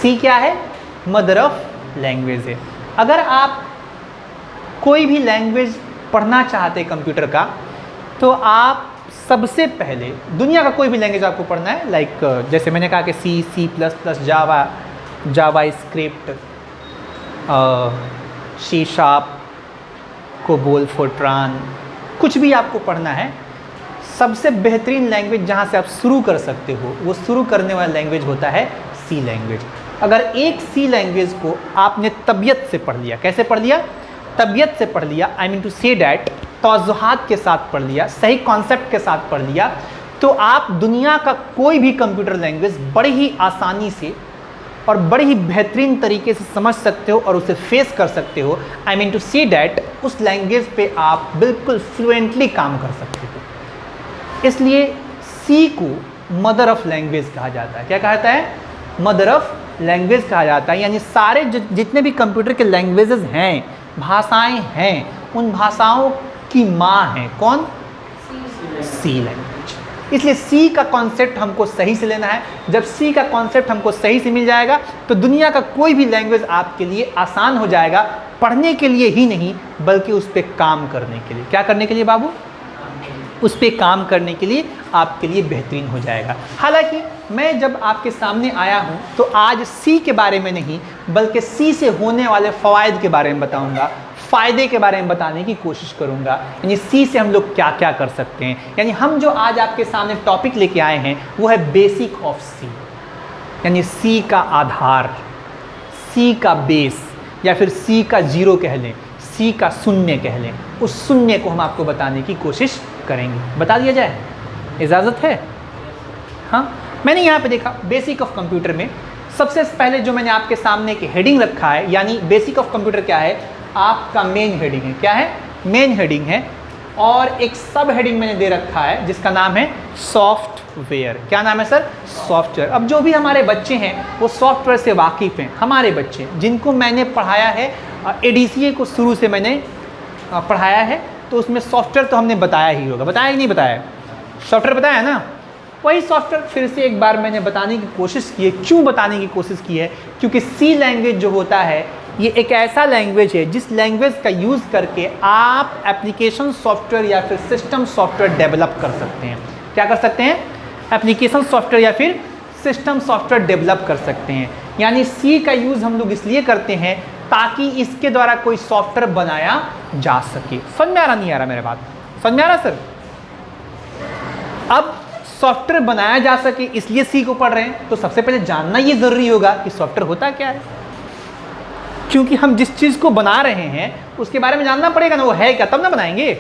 सी क्या है? Mother of language है। अगर आप कोई भी लैंग्वेज पढ़ना चाहते हैं कंप्यूटर का, तो आप सबसे पहले दुनिया का कोई भी लैंग्वेज आपको पढ़ना है, लाइक जैसे मैंने कहा कि C, C plus plus, Java, JavaScript, C sharp, COBOL, Fortran, कुछ भी आपको पढ़ना है, सबसे बेहतरीन लैंग्वेज जहाँ से आप शुरू कर सकते हो, वो शुरू करने वाला लैंग्वेज होता है सी लैंग्वेज। अगर एक सी लैंग्वेज को आपने तबीयत से पढ़ लिया, कैसे पढ़ लिया? तबीयत से पढ़ लिया, I mean to say that, तवज्जुहात के साथ पढ़ लिया, सही कॉन्सेप्ट के साथ पढ़ लिया, तो आप दुनिया का कोई भी कंप्यूटर लैंग्वेज बड़ी ही आसानी से और बड़े ही बेहतरीन तरीके से समझ सकते हो और उसे फेस कर सकते हो। I mean to say that, उस लैंग्वेज पे आप बिल्कुल फ्लुएंटली काम कर सकते हो। इसलिए सी को मदर ऑफ लैंग्वेज कहा जाता है। क्या कहा जाता है? मदर ऑफ लैंग्वेज कहा जाता है। यानी सारे जितने भी कंप्यूटर के लैंग्वेजेस हैं, भाषाएं हैं, उन भाषाओं की माँ है कौन? सी लैंग्वेज। इसलिए सी का कॉन्सेप्ट हमको सही से लेना है। जब सी का कॉन्सेप्ट हमको सही से मिल जाएगा तो दुनिया का कोई भी लैंग्वेज आपके लिए आसान हो जाएगा, पढ़ने के लिए ही नहीं बल्कि उस पर काम करने के लिए। क्या करने के लिए बाबू? उस पर काम करने के लिए आपके लिए बेहतरीन हो जाएगा। हालांकि मैं जब आपके सामने आया हूं तो आज सी के बारे में नहीं बल्कि सी से होने वाले फ़वाइद के बारे में बताऊंगा, फ़ायदे के बारे में बताने की कोशिश करूंगा। यानी सी से हम लोग क्या क्या कर सकते हैं। यानी हम जो आज आपके सामने टॉपिक लेके आए हैं वो है बेसिक ऑफ सी, यानी सी का आधार, सी का बेस, या फिर सी का जीरो कह लें, सी का शून्य कह लें। उस शून्य को हम आपको बताने की कोशिश करेंगे। बता दिया जाए, इजाज़त है? हाँ, मैंने यहाँ पे देखा बेसिक ऑफ कंप्यूटर में सबसे पहले जो मैंने आपके सामने एक हेडिंग रखा है, यानी बेसिक ऑफ कंप्यूटर क्या है? आपका मेन हेडिंग है। क्या है? मेन हेडिंग है। और एक सब हेडिंग मैंने दे रखा है जिसका नाम है सॉफ्टवेयर। क्या नाम है सर? सॉफ्टवेयर। अब जो भी हमारे बच्चे हैं वो सॉफ्टवेयर से वाकिफ़ हैं, हमारे बच्चे जिनको मैंने पढ़ाया है, ADCA को शुरू से मैंने पढ़ाया है, तो उसमें सॉफ्टवेयर तो हमने बताया ही होगा। बताया कि नहीं बताया? सॉफ्टवेयर बताया ना। वही सॉफ्टवेयर फिर से एक बार मैंने बताने की कोशिश की है। क्यों बताने की कोशिश की है? क्योंकि सी लैंग्वेज जो होता है ये एक ऐसा लैंग्वेज है जिस लैंग्वेज का यूज़ करके आप एप्लीकेशन सॉफ्टवेयर या फिर सिस्टम सॉफ्टवेयर डेवलप कर सकते हैं। क्या कर सकते हैं? एप्लीकेशन सॉफ्टवेयर या फिर सिस्टम सॉफ्टवेयर डेवलप कर सकते हैं। यानी सी का यूज़ हम लोग इसलिए करते हैं ताकि इसके द्वारा कोई सॉफ्टवेयर बनाया जा सके। समझ में आ रहा नहीं आ रहा मेरे बात? समझ में आ रहा सर? अब सॉफ्टवेयर बनाया जा सके इसलिए सी को पढ़ रहे हैं, तो सबसे पहले जानना ये ज़रूरी होगा कि सॉफ्टवेयर होता क्या है। क्योंकि हम जिस चीज़ को बना रहे हैं उसके बारे में जानना पड़ेगा ना, वो है क्या, तब ना बनाएंगे।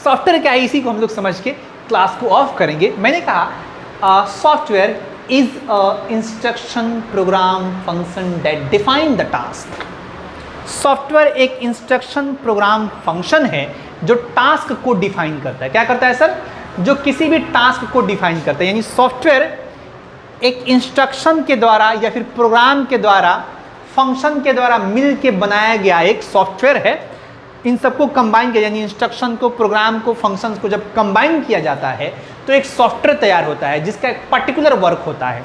सॉफ्टवेयर क्या है इसी को हम लोग समझ के क्लास को ऑफ करेंगे। मैंने कहा software is a instruction program function that define the task. Software एक इंस्ट्रक्शन प्रोग्राम फंक्शन है जो टास्क को डिफाइन करता है। क्या करता है सर? जो किसी भी टास्क को डिफाइन करता है। यानी सॉफ्टवेयर एक इंस्ट्रक्शन के द्वारा या फिर प्रोग्राम के द्वारा, फंक्शन के द्वारा मिल के बनाया गया एक सॉफ्टवेयर है। इन सबको कंबाइन किया, यानी इंस्ट्रक्शन को, प्रोग्राम को, फंक्शंस को जब कंबाइन किया जाता है तो एक सॉफ्टवेयर तैयार होता है जिसका एक पर्टिकुलर वर्क होता है,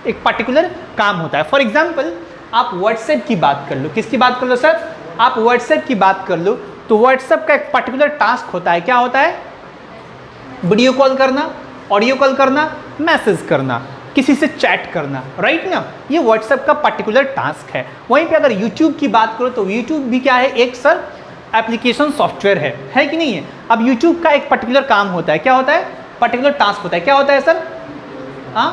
एक पर्टिकुलर काम होता है। फॉर एग्जाम्पल आप व्हाट्सएप की बात कर लो। किसकी बात कर लो सर? आप व्हाट्सएप की बात कर लो तो व्हाट्सएप का एक पर्टिकुलर टास्क होता है। क्या होता है? वीडियो कॉल करना, ऑडियो कॉल करना, मैसेज करना, किसी से चैट करना, राइट ना। ये व्हाट्सएप का पर्टिकुलर टास्क है। वहीं पे अगर यूट्यूब की बात करो तो यूट्यूब भी क्या है? एक सर एप्लीकेशन सॉफ्टवेयर है कि नहीं है? अब यूट्यूब का एक पर्टिकुलर काम होता है। क्या होता है? पर्टिकुलर टास्क होता है। क्या होता है सर? हाँ,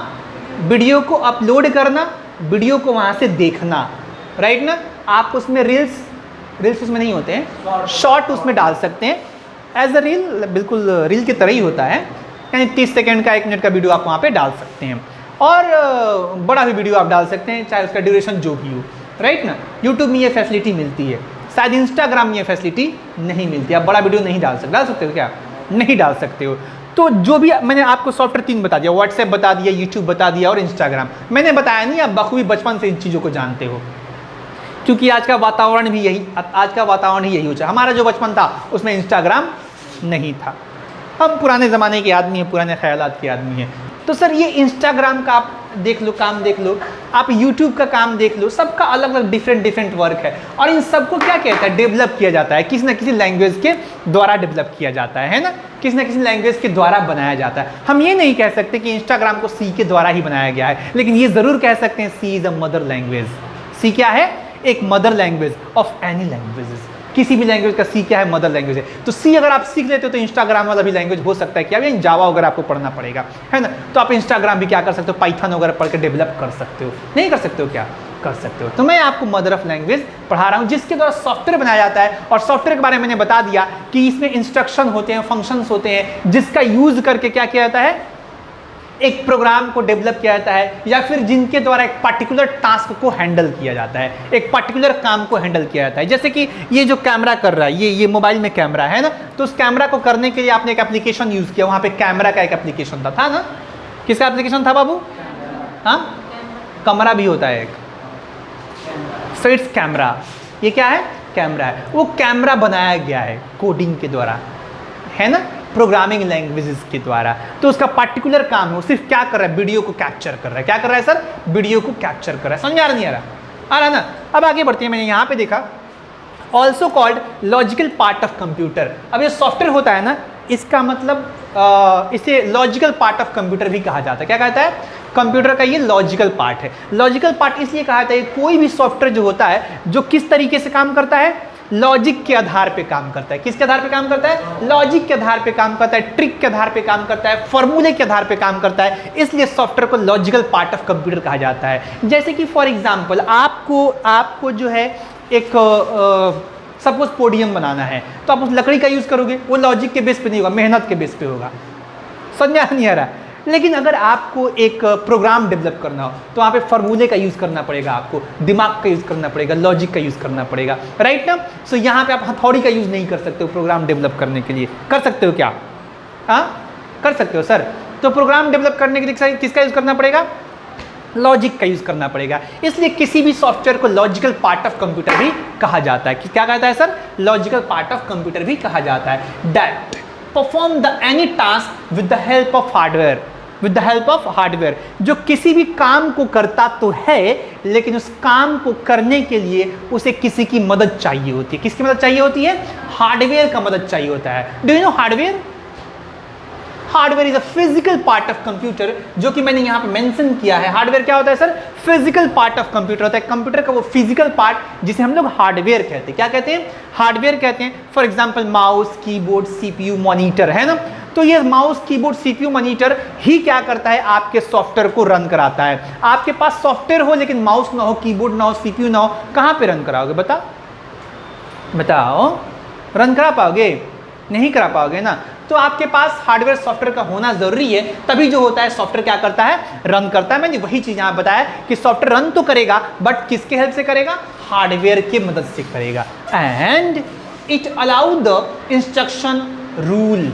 वीडियो को अपलोड करना, वीडियो को वहाँ से देखना, राइट ना। आप उसमें रील्स उसमें नहीं होते हैं, शॉर्ट उसमें डाल सकते हैं एज अ रील, बिल्कुल रील की तरह ही होता है। यानी 30 सेकेंड का, 1 मिनट का वीडियो आप वहाँ पे डाल सकते हैं और बड़ा भी वीडियो आप डाल सकते हैं, चाहे उसका ड्यूरेशन जो भी हो, राइट ना। यूट्यूब में ये फैसिलिटी मिलती है, शायद इंस्टाग्राम में ये फैसिलिटी नहीं मिलती। आप बड़ा वीडियो नहीं डाल सकते हो क्या? नहीं डाल सकते हो। तो जो भी मैंने आपको सॉफ्टवेयर 3 बता दिया, व्हाट्सएप बता दिया, यूट्यूब बता दिया और इंस्टाग्राम मैंने बताया नहीं। आप बखूबी बचपन से इन चीज़ों को जानते हो, क्योंकि आज का वातावरण ही यही हो जाए। हमारा जो बचपन था उसमें इंस्टाग्राम नहीं था। हम पुराने ज़माने के आदमी हैं, पुराने ख्यालात के आदमी हैं। तो सर ये इंस्टाग्राम का आप देख लो, काम देख लो, आप YouTube का काम देख लो, सबका अलग अलग डिफरेंट वर्क है और इन सबको क्या कहता है, डेवलप किया जाता है, किसी ना किसी लैंग्वेज के द्वारा डेवलप किया जाता है ना, किसी ना किसी लैंग्वेज के द्वारा बनाया जाता है। हम ये नहीं कह सकते कि इंस्टाग्राम को सी के द्वारा ही बनाया गया है, लेकिन ये जरूर कह सकते हैं सी इज अ मदर लैंग्वेज। सी क्या है, एक mother language of any languages, किसी भी लैंग्वेज का सी क्या है, मदर लैंग्वेज है। तो सी अगर आप सीख लेते हो तो इंस्टाग्राम वाला भी लैंग्वेज हो सकता है क्या, यानी जावा वगैरह आपको पढ़ना पड़ेगा, है ना, तो आप इंस्टाग्राम भी क्या कर सकते हो, पाइथन वगैरह पढ़ के डेवलप कर सकते हो, नहीं कर सकते हो क्या, कर सकते हो। तो मैं आपको मदर ऑफ लैंग्वेज पढ़ा रहा हूँ जिसके द्वारा सॉफ्टवेयर बनाया जाता है, और सॉफ्टवेयर के बारे में मैंने बता दिया कि इसमें इंस्ट्रक्शन होते हैं, फंक्शंस होते हैं, जिसका यूज करके क्या किया जाता है, एक प्रोग्राम को डेवलप किया जाता है, या फिर जिनके द्वारा एक पर्टिकुलर टास्क को हैंडल किया जाता है, एक पर्टिकुलर काम को हैंडल किया जाता है। जैसे कि ये जो कैमरा कर रहा है, ये मोबाइल में कैमरा है ना, तो उस कैमरा को करने के लिए आपने एक एप्लीकेशन यूज किया, वहां पे कैमरा का एक एप्लीकेशन था ना, किसका एप्लीकेशन था बाबू, हाँ, कैमरा भी होता है एक, सो इट्स कैमरा, ये क्या है, कैमरा है, वो कैमरा बनाया गया है कोडिंग के द्वारा, है ना, प्रोग्रामिंग लैंग्वेजेस के द्वारा। तो उसका पर्टिकुलर काम है, वो सिर्फ क्या कर रहा है, वीडियो को कैप्चर कर रहा है, क्या कर रहा है सर, वीडियो को कैप्चर कर रहा है। समझ आ रहा नहीं आ रहा ना। अब आगे बढ़ते हैं, मैंने यहाँ पे देखा also called logical part of computer. अब ये सॉफ्टवेयर होता है ना, इसका मतलब इसे लॉजिकल पार्ट ऑफ कंप्यूटर भी कहा जाता है। क्या कहता है, कंप्यूटर का ये लॉजिकल पार्ट है। लॉजिकल पार्ट इसलिए कहा जाता है, कोई भी सॉफ्टवेयर जो होता है जो किस तरीके से काम करता है, लॉजिक के आधार पे काम करता है। किसके आधार पे काम करता है, लॉजिक के आधार पे काम करता है, ट्रिक के आधार पे काम करता है, फॉर्मूले के आधार पे काम करता है, इसलिए सॉफ्टवेयर को लॉजिकल पार्ट ऑफ कंप्यूटर कहा जाता है। जैसे कि फॉर एग्जांपल आपको जो है एक सपोज पोडियम बनाना है, तो आप उस लकड़ी का यूज करोगे, वो लॉजिक के बेस पे नहीं होगा, मेहनत के बेस पे होगा। समझ में नहीं आ रहा। लेकिन अगर आपको एक प्रोग्राम डेवलप करना हो तो वहाँ पे फॉर्मूले का यूज़ करना पड़ेगा, आपको दिमाग का यूज़ करना पड़ेगा, लॉजिक का यूज़ करना पड़ेगा, राइट ना। सो यहाँ पे आप हथौड़ी का यूज़ नहीं कर सकते हो प्रोग्राम डेवलप करने के लिए। कर सकते हो क्या, हाँ कर सकते हो सर। तो प्रोग्राम डेवलप करने के लिए किसका यूज़ करना पड़ेगा, लॉजिक का यूज़ करना पड़ेगा। इसलिए किसी भी सॉफ्टवेयर को लॉजिकल पार्ट ऑफ कंप्यूटर भी कहा जाता है। क्या कहता है sir, logical part of computer भी कहा जाता है। That perform the any task with the help of hardware, with the help of hardware, जो किसी भी काम को करता तो है लेकिन उस काम को करने के लिए उसे किसी की मदद चाहिए होती है। किसकी मदद चाहिए होती है, हार्डवेयर का मदद चाहिए होता है। Do you know hardware, hardware is a physical part of computer, जो कि मैंने यहाँ पे मेंशन किया है। हार्डवेयर क्या होता है sir, physical part of computer होता है, कंप्यूटर का वो फिजिकल पार्ट जिसे हम लोग हार्डवेयर कहते हैं। क्या कहते हैं, हार्डवेयर कहते हैं। For example mouse, keyboard, CPU, monitor, है ना। तो ये माउस, कीबोर्ड, सीपीयू, मॉनिटर ही क्या करता है, आपके सॉफ्टवेयर को रन कराता है। आपके पास सॉफ्टवेयर हो लेकिन माउस ना हो, कीबोर्ड ना हो, सीपीयू ना हो, कहाँ पे रन कराओगे, बताओ, रन करा पाओगे, नहीं करा पाओगे ना। तो आपके पास हार्डवेयर सॉफ्टवेयर का होना जरूरी है, तभी जो होता है सॉफ्टवेयर क्या करता है, रन करता है। मैंने वही चीज यहाँ बताया कि सॉफ्टवेयर रन तो करेगा बट किसके हेल्प से करेगा, हार्डवेयर की मदद से करेगा। And it allow the instruction, rule,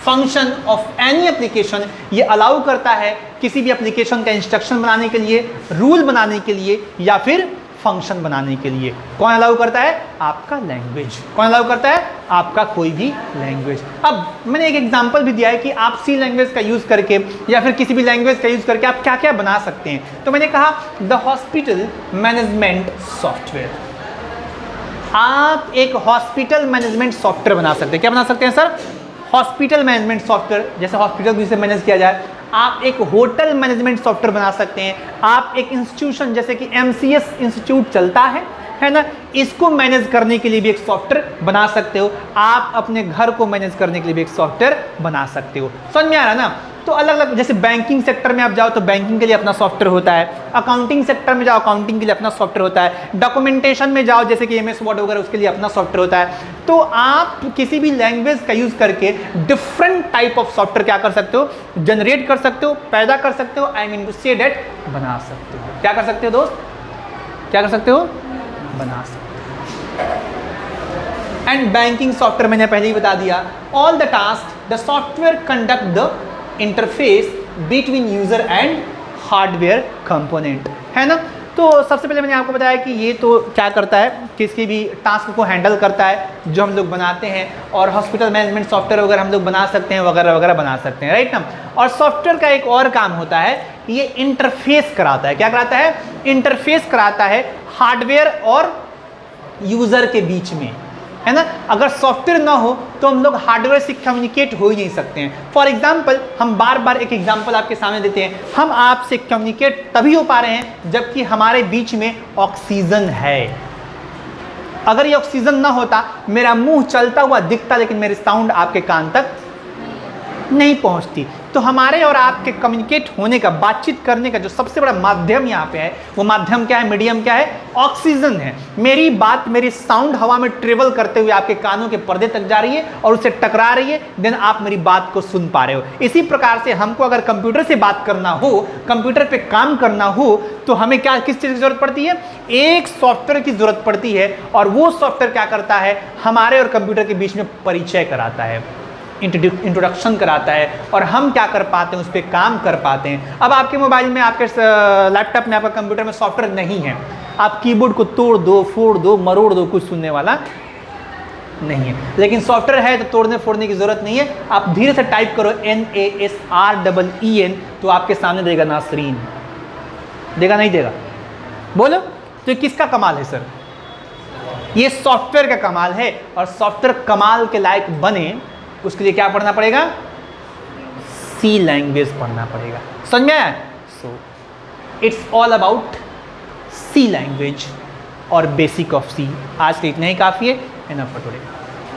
function of any application, ये अलाउ करता है किसी भी एप्लीकेशन का इंस्ट्रक्शन बनाने के लिए, रूल बनाने के लिए, या फिर फंक्शन बनाने के लिए। कौन अलाउ करता है, आपका लैंग्वेज। कौन अलाउ करता है, आपका कोई भी लैंग्वेज। अब मैंने एक एग्जांपल भी दिया है कि आप सी लैंग्वेज का यूज करके या फिर किसी भी लैंग्वेज का यूज करके आप क्या क्या बना सकते हैं। तो मैंने कहा द हॉस्पिटल मैनेजमेंट सॉफ्टवेयर, आप एक हॉस्पिटल मैनेजमेंट सॉफ्टवेयर बना सकते हैं। क्या बना सकते हैं सर, हॉस्पिटल मैनेजमेंट सॉफ्टवेयर, जैसे हॉस्पिटल को मैनेज किया जाए। आप एक होटल मैनेजमेंट सॉफ्टवेयर बना सकते हैं। आप एक इंस्टीट्यूशन जैसे कि MCS इंस्टीट्यूट चलता है ना, इसको मैनेज करने के लिए भी एक सॉफ्टवेयर बना सकते हो। आप अपने घर को मैनेज करने के लिए भी एक सॉफ्टवेयर बना सकते हो। समझ में आ रहा ना। तो अलग अलग, जैसे बैंकिंग सेक्टर में आप जाओ तो बैंकिंग के लिए अपना सॉफ्टवेयर होता है, अकाउंटिंग सेक्टर में जाओ अकाउंटिंग के लिए अपना सॉफ्टवेयर होता है, डॉक्यूमेंटेशन में जाओ जैसे कि MS वर्ड वगैरह उसके लिए अपना सॉफ्टवेयर होता है। तो आप किसी भी लैंग्वेज का यूज करके डिफरेंट टाइप ऑफ सॉफ्टवेयर क्या कर सकते हो, जनरेट कर सकते हो, पैदा कर सकते हो, I mean to say that बना सकते हो। क्या कर सकते हो दोस्त, क्या कर सकते हो, बना सकते हो। एंड बैंकिंग सॉफ्टवेयर मैंने पहले ही बता दिया, all the task the software conduct the interface between user and hardware component, है ना। तो सबसे पहले मैंने आपको बताया कि ये तो क्या करता है, किसी भी टास्क को हैंडल करता है जो हम लोग बनाते हैं, और हॉस्पिटल मैनेजमेंट सॉफ्टवेयर वगैरह हम लोग बना सकते हैं, वगैरह वगैरह बना सकते हैं, राइट ना। और सॉफ्टवेयर का एक और काम होता है, ये इंटरफेस कराता है। क्या कराता है? इंटरफेस कराता है हार्डवेयर और यूजर के बीच में, है ना। अगर सॉफ्टवेयर ना हो तो हम लोग हार्डवेयर से कम्युनिकेट हो ही नहीं सकते हैं। फॉर एग्जाम्पल, हम बार बार एक एग्जाम्पल आपके सामने देते हैं, हम आपसे कम्युनिकेट तभी हो पा रहे हैं जबकि हमारे बीच में ऑक्सीजन है। अगर ये ऑक्सीजन ना होता, मेरा मुंह चलता हुआ दिखता लेकिन मेरी साउंड आपके कान तक नहीं पहुंचती। तो हमारे और आपके कम्युनिकेट होने का, बातचीत करने का जो सबसे बड़ा माध्यम यहाँ पे है, वो माध्यम क्या है, मीडियम क्या है? ऑक्सीजन है। मेरी बात, मेरी साउंड हवा में ट्रेवल करते हुए आपके कानों के पर्दे तक जा रही है और उससे टकरा रही है, देन आप मेरी बात को सुन पा रहे हो। इसी प्रकार से हमको अगर कंप्यूटर से बात करना हो, कंप्यूटर पे काम करना हो, तो हमें क्या, किस चीज़ की जरूरत पड़ती है? एक सॉफ्टवेयर की जरूरत पड़ती है, और वो सॉफ्टवेयर क्या करता है? हमारे और कंप्यूटर के बीच में परिचय कराता है, इंट्रोडक्शन कराता है, और हम क्या कर पाते हैं, उस पर काम कर पाते हैं। अब आपके मोबाइल में, आपके लैपटॉप में, आपका कंप्यूटर में सॉफ्टवेयर नहीं है, आप कीबोर्ड को तोड़ दो, फोड़ दो, मरोड़ दो, कुछ सुनने वाला नहीं है। लेकिन सॉफ्टवेयर है तो तोड़ने फोड़ने की जरूरत नहीं है। आप धीरे से टाइप करो NASREEN, तो आपके सामने देगा नासरीन। देगा नहीं देगा? बोलो। तो ये किसका कमाल है सर? ये सॉफ्टवेयर का कमाल है। और सॉफ्टवेयर कमाल के लायक बने, उसके लिए क्या पढ़ना पड़ेगा? सी लैंग्वेज पढ़ना पड़ेगा। समझ में आया? So it's all about C language और बेसिक ऑफ सी। आज के इतना ही काफ़ी है। Enough for today.